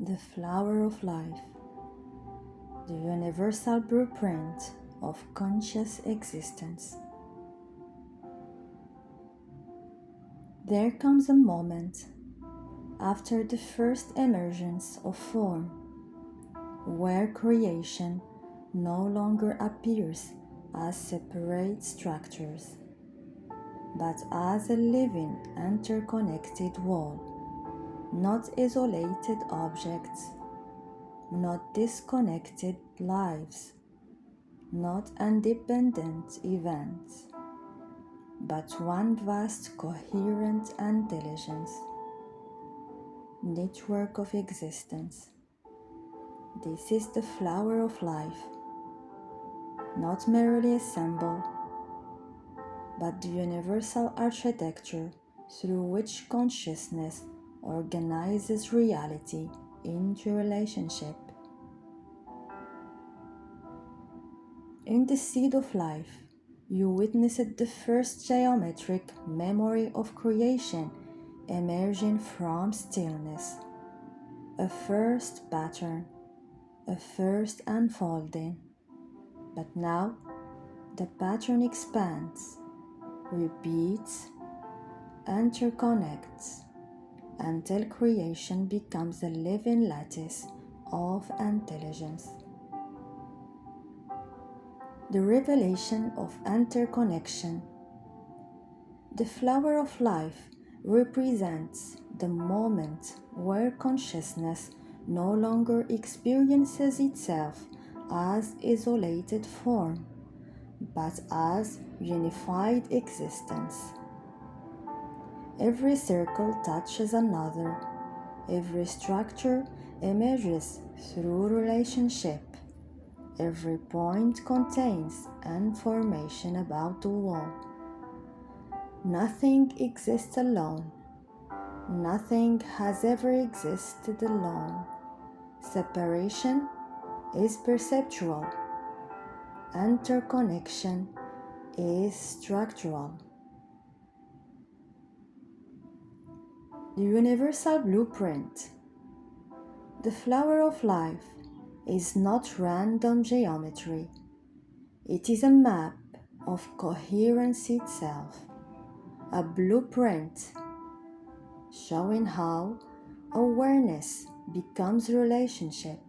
The flower of life, the universal blueprint of conscious existence. There comes a moment after the first emergence of form where creation no longer appears as separate structures, but as a living, interconnected whole, not isolated objects, not disconnected lives, not independent events, but one vast coherent intelligence, network of existence. This is the flower of life, not merely a symbol, but the universal architecture through which consciousness organizes reality into relationship. In the seed of life, you witnessed the first geometric memory of creation emerging from stillness, a first pattern, a first unfolding. But now, the pattern expands, repeats, interconnects, until creation becomes a living lattice of intelligence. The revelation of interconnection. The flower of life represents the moment where consciousness no longer experiences itself as isolated form, but as unified existence. Every circle touches another, every structure emerges through relationship, every point contains information about the whole. Nothing exists alone. Nothing has ever existed alone. Separation is perceptual. Interconnection is structural. The universal blueprint. The flower of life is not random geometry. It is a map of coherence itself, a blueprint showing how awareness becomes relationship,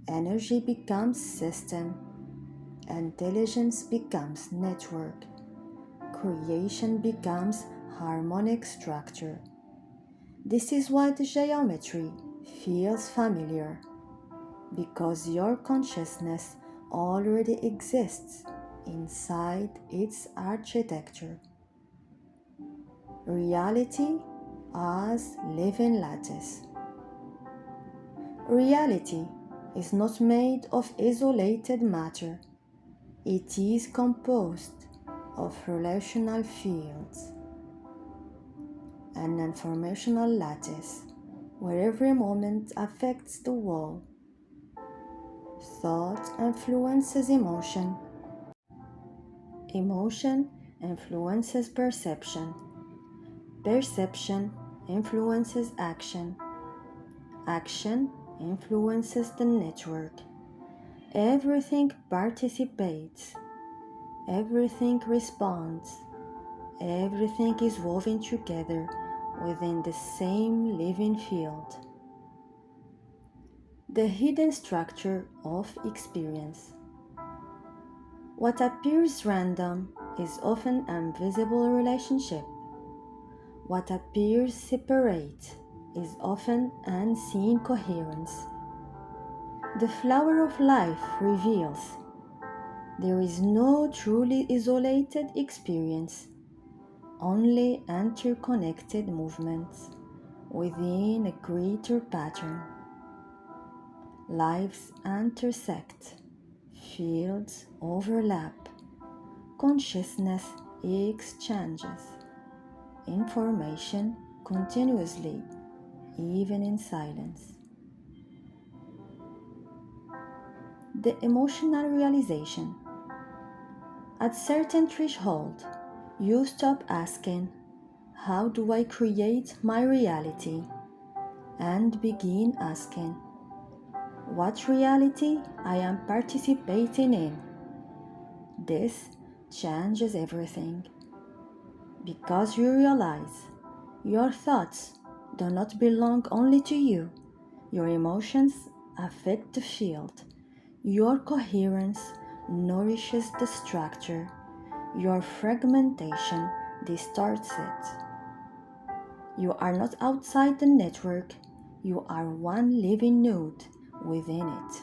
energy becomes system, intelligence becomes network, creation becomes harmonic structure. This is why the geometry feels familiar, because your consciousness already exists inside its architecture. Reality as living lattice. Reality is not made of isolated matter. It is composed of relational fields, an informational lattice where every moment affects the whole. Thought influences emotion. Emotion influences perception. Perception influences action. Action influences the network. Everything participates. Everything responds. Everything is woven together within the same living field. The hidden structure of experience. What appears random is often invisible relationship. What appears separate is often unseen coherence. The flower of life reveals there is no truly isolated experience, only interconnected movements within a greater pattern. Lives intersect, fields overlap, consciousness exchanges information continuously, even in silence. The emotional realization. At certain threshold, you stop asking, how do I create my reality? and begin asking, what reality I am participating in? This changes everything because you realize your thoughts do not belong only to you. Your emotions affect the field. Your coherence nourishes the structure. Your fragmentation distorts it. You are not outside the network, you are one living node within it.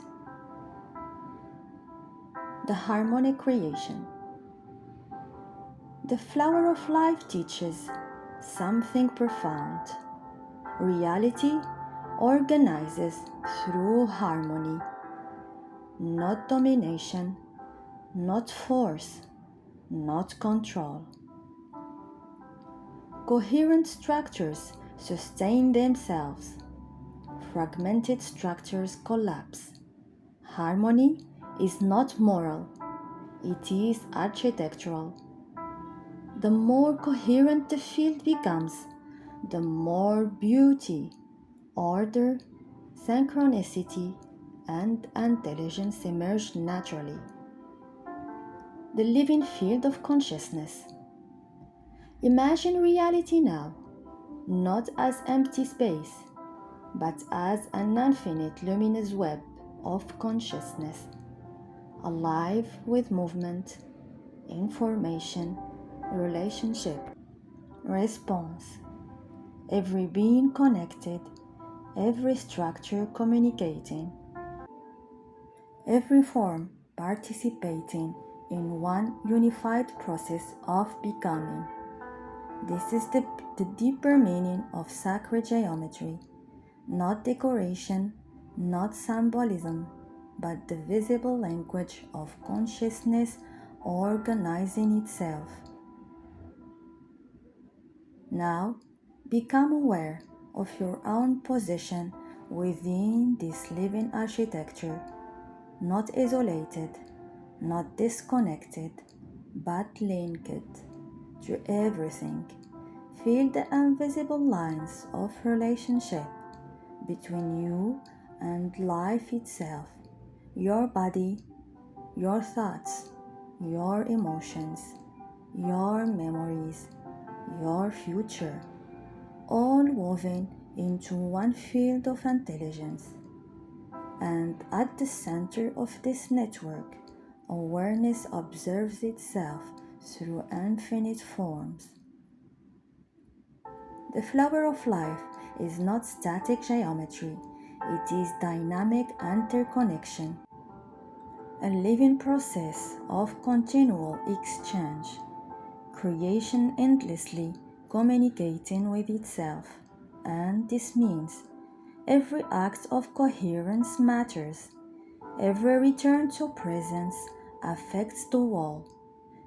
The harmonic creation. The flower of life teaches something profound. Reality organizes through harmony, not domination, not force, not control. Coherent structures sustain themselves. Fragmented structures collapse. Harmony is not moral, it is architectural. The more coherent the field becomes, the more beauty, order, synchronicity, and intelligence emerge naturally. The living field of consciousness. Imagine reality now, not as empty space, but as an infinite luminous web of consciousness, alive with movement, information, relationship, response, every being connected, every structure communicating, every form participating in one unified process of becoming. This is the deeper meaning of sacred geometry, not decoration, not symbolism, but the visible language of consciousness organizing itself. Now, become aware of your own position within this living architecture, not isolated, not disconnected, but linked to everything. Feel the invisible lines of relationship between you and life itself, your body, your thoughts, your emotions, your memories, your future, all woven into one field of intelligence. And at the center of this network, awareness observes itself through infinite forms. The flower of life is not static geometry, it is dynamic interconnection, a living process of continual exchange, creation endlessly communicating with itself. And this means every act of coherence matters, every return to presence affects the whole,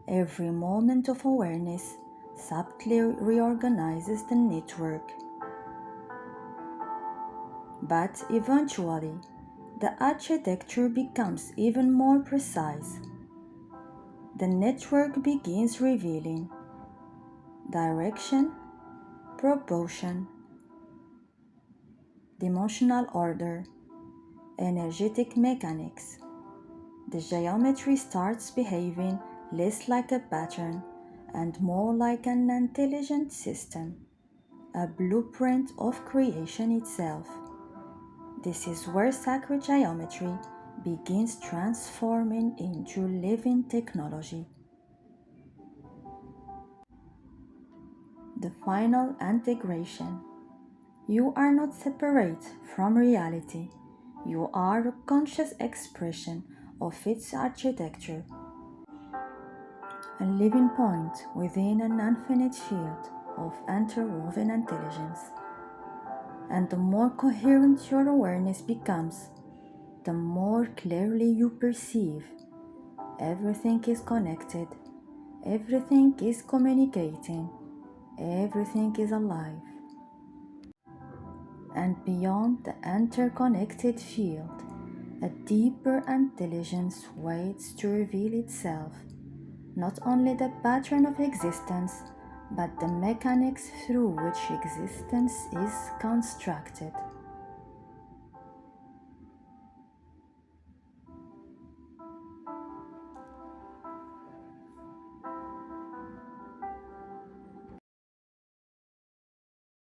every moment of awareness subtly reorganizes the network. But eventually, the architecture becomes even more precise. The network begins revealing direction, proportion, dimensional order, energetic mechanics. The geometry starts behaving less like a pattern and more like an intelligent system, a blueprint of creation itself. This is where sacred geometry begins transforming into living technology. The final integration. You are not separate from reality. You are a conscious expression of its architecture, a living point within an infinite field of interwoven intelligence. And the more coherent your awareness becomes, the more clearly you perceive everything is connected, everything is communicating, everything is alive. And beyond the interconnected field, a deeper intelligence waits to reveal itself, not only the pattern of existence, but the mechanics through which existence is constructed.